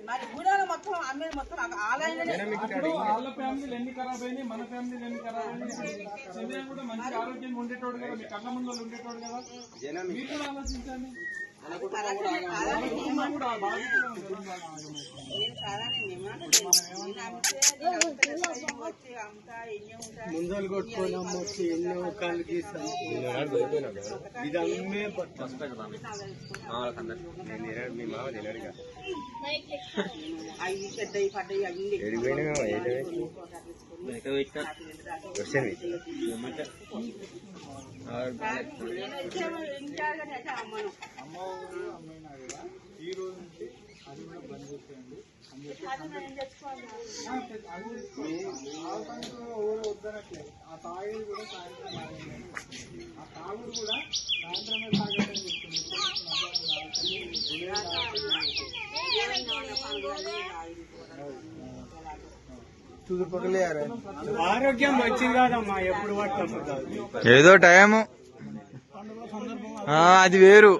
మరి గూడెలో మొత్తం అమ్మేది మొత్తం వాళ్ళ ఫ్యామిలీలు ఎన్ని ఖరాబ్ అయినాయి, మన ఫ్యామిలీలు ఎన్ని ఖరాబ్ అయినాయి. చెన్నై కూడా మంచి ఆరోగ్యంగా ఉండేటోడు కదా, మీ కళ్ళ ముందు ఉండేటోడు కదా. మీరు కూడా ఆలోచించండి. ముందలు కొట్టుకొని అమ్మొచ్చి ఎన్నో కాళ్ళు గీస్తాను ఇది అమ్మే మీ మామ తినడుగా ఈ రోజు నుంచి అది కూడా బంద్ చేసేయండి. ఎవరు వద్దనట్లేదు. ఆ తాగేది కూడా సాయంత్రం ఆ తాగుడు కూడా సాయంత్రమే తాగేదని చెప్తుంది. ఆరోగ్యం మంచిది కాదమ్మా, ఎప్పుడు పట్టదు ఏదో టైము అది వేరు.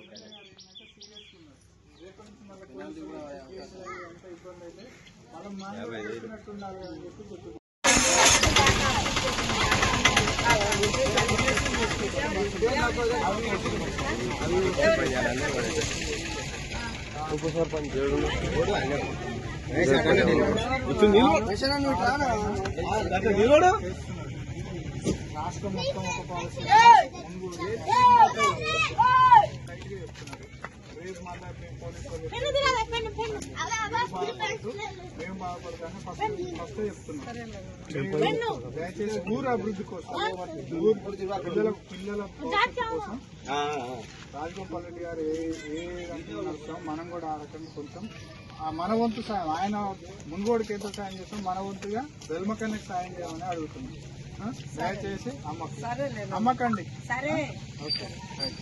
ఉప సర్పంచ్ రాష్ట్రం మొత్తం ఒక పాలసీ రేపు మళ్ళీ మేము బాధపడతాను ఫస్ట్ చెప్తున్నాం. దయచేసి ఊరు అభివృద్ధి కోసం పిల్లల కోసం రాజగోపాల్ రెడ్డి గారు ఏ రకంగా నడుస్తాం మనం కూడా ఆ రకంగా కొంచెం మన వంతు సాయం, ఆయన మున్గోడికి ఎంత సాయం చేస్తాం మన వంతుగా వెల్మకన్నకి సాయం చేయమని అడుగుతున్నాం. దయచేసి అమ్మకండి. Okay right.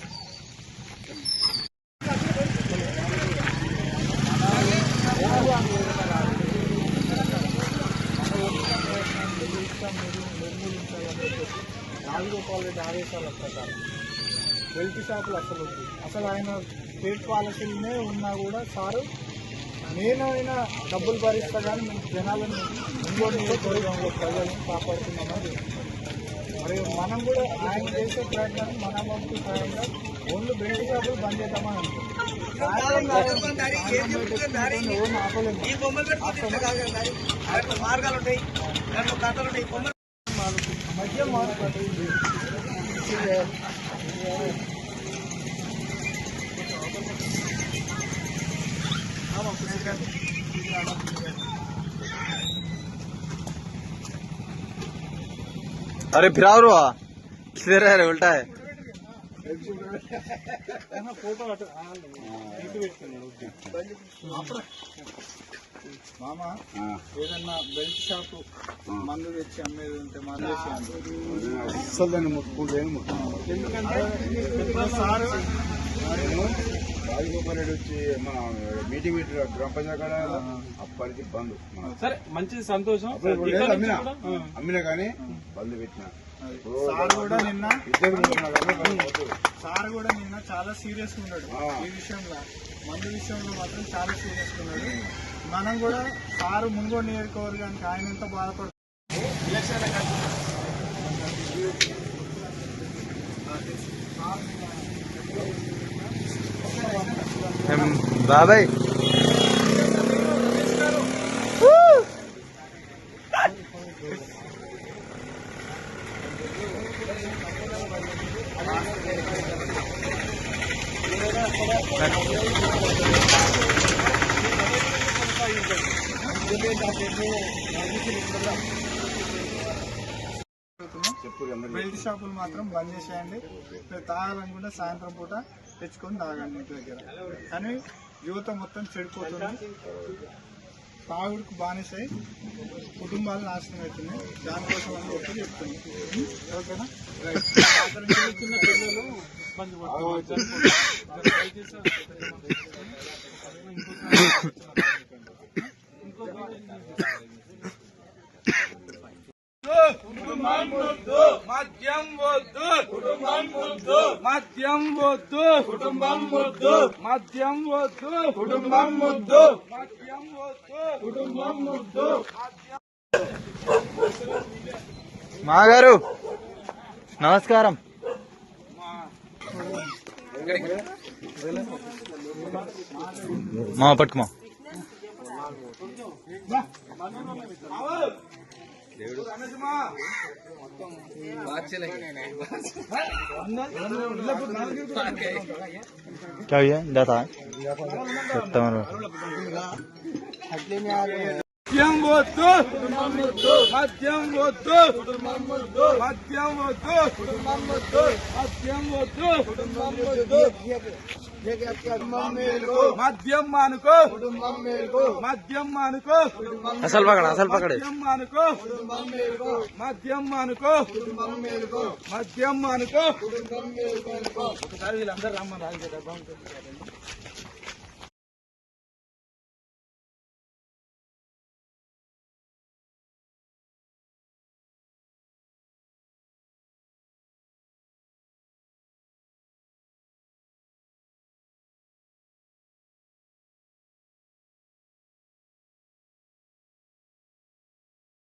రాజగోపాల్ రెడ్డి ఆదేశాల ప్రకారం వెల్కి షాపులు అసలు ఆయన స్టేట్ పాలసీలనే ఉన్నా కూడా సారు నేనైనా డబ్బులు భరిస్తా కానీ మేము జనాలను ఇంకోటి నియోజకవర్గంలో ప్రజలను కాపాడుతున్నామని. మరి మనం కూడా ఆయన చేసే ప్రయత్నాన్ని మన వంతు సాయంగా ఓన్లీ బెల్ట్ షాపులు బంద్ చేద్దామని అనుకుంటున్నాం. మధ్య మార్పు अरे फिर आओ रो किधर है उल्टा है ఫోటో మామ ఏదన్నా బెల్ట్ షాప్ మందు తెచ్చి అమ్మేది ఉంటే ఎందుకంటే సార్ రాజగోపాల్ రెడ్డి వచ్చి మన మీటింగ్ పెట్టారు గ్రామ పంచాయతీ కాడ, అప్పటికి బంద్. సరే మంచిది, సంతోషం. అమ్మినా కానీ బంద్ పెట్టిన. సార్ కూడా నిన్న చాలా సీరియస్ గా ఉన్నాడు ఈ విషయంలో, మందు విషయంలో మాత్రం చాలా సీరియస్ గా ఉన్నాడు. మనం కూడా సారు మున్గోడు నియోజకవర్గానికి ఆయన ఎంత బాధపడుతుంది. బాబాయ్ బెల్ట్ షాపులు మాత్రం బంద్ చేసేయండి. తాగాలని కూడా సాయంత్రం పూట తెచ్చుకొని తాగండి ఇంటి దగ్గర. కానీ యువత మొత్తం చెడిపోతుంది, తాగుడుకు బానిసై కుటుంబాలు నాశనం అవుతున్నాయి. దానికోసం అని చెప్పి చెప్తుంది. ఓకేనా? చిన్న పిల్లలు ఇబ్బంది పడుతున్నారు. మద్యం వద్దు, కుటుంబం వద్దు, మద్యం వద్దు, కుటుంబం వద్దు, మద్యం వద్దు, కుటుంబం వద్దు, మద్యం వద్దు. మాగారు నమస్కారం. మా పట్టుకుమా क्या हुआ जाता है మద్యం వద్దు, మద్యం వద్దు, మద్యం వద్దు, మద్యం వద్దు, మద్యం మానుకో, మద్యం మానుకో, అసలు పకడే మద్యం మానుకో, మద్యం మానుకో, మద్యం మానుకో. ఒకసారి వీళ్ళందరూ రమ్మని రాజు కదా బాగుంటుంది.